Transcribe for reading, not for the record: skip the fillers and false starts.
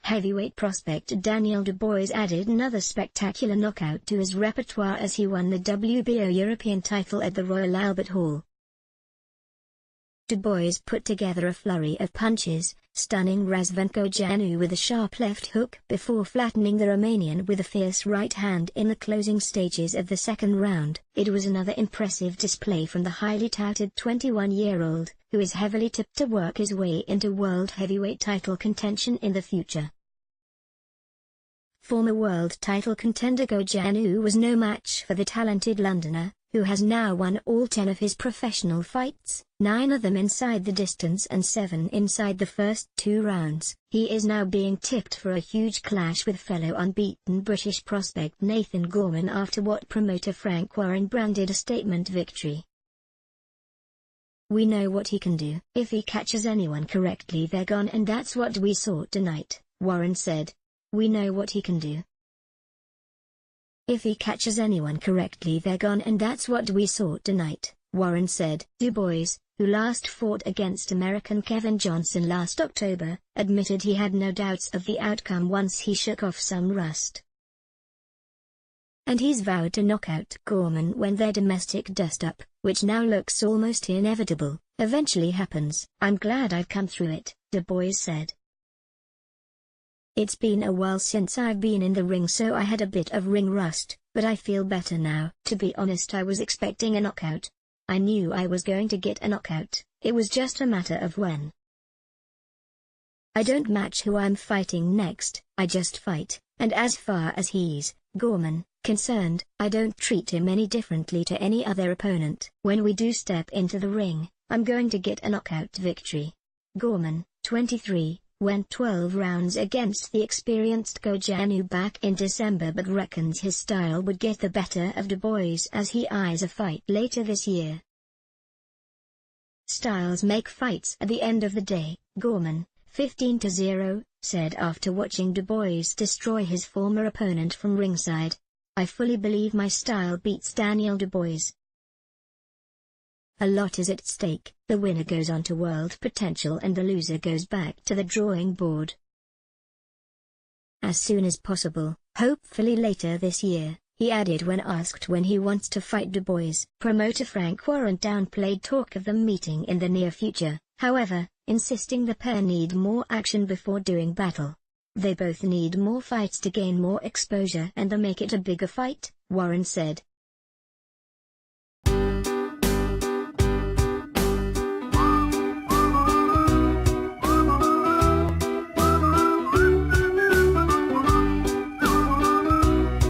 Heavyweight prospect Daniel Dubois added another spectacular knockout to his repertoire as he won the WBO European title at the Royal Albert Hall. Dubois put together a flurry of punches, stunning Razvan Kojanu with a sharp left hook before flattening the Romanian with a fierce right hand in the closing stages of the second round. It was another impressive display from the highly touted 21-year-old, who is heavily tipped to work his way into world heavyweight title contention in the future. Former world title contender Kojanu was no match for the talented Londoner, who has now won all 10 of his professional fights, 9 of them inside the distance and 7 inside the first 2 rounds. He is now being tipped for a huge clash with fellow unbeaten British prospect Nathan Gorman after what promoter Frank Warren branded a statement victory. "We know what he can do. If he catches anyone correctly, they're gone, and that's what we saw tonight," Warren said. "We know what he can do. If he catches anyone correctly, they're gone, and that's what we saw tonight," Warren said. Dubois, who last fought against American Kevin Johnson last October, admitted he had no doubts of the outcome once he shook off some rust. And he's vowed to knock out Gorman when their domestic dust-up, which now looks almost inevitable, eventually happens. "I'm glad I've come through it," Dubois said. "It's been a while since I've been in the ring, so I had a bit of ring rust, but I feel better now. To be honest, I was expecting a knockout. I knew I was going to get a knockout, it was just a matter of when. I don't match who I'm fighting next, I just fight, and as far as he's, Gorman, concerned, I don't treat him any differently to any other opponent. When we do step into the ring, I'm going to get a knockout victory." Gorman, 23, went 12 rounds against the experienced Kojanu back in December, but reckons his style would get the better of Dubois as he eyes a fight later this year. "Styles make fights at the end of the day," Gorman, 15-0, said after watching Dubois destroy his former opponent from ringside. "I fully believe my style beats Daniel Dubois. A lot is at stake. The winner goes on to world potential and the loser goes back to the drawing board. As soon as possible, hopefully later this year," he added when asked when he wants to fight Dubois. Promoter Frank Warren downplayed talk of them meeting in the near future, however, insisting the pair need more action before doing battle. "They both need more fights to gain more exposure and make it a bigger fight," Warren said.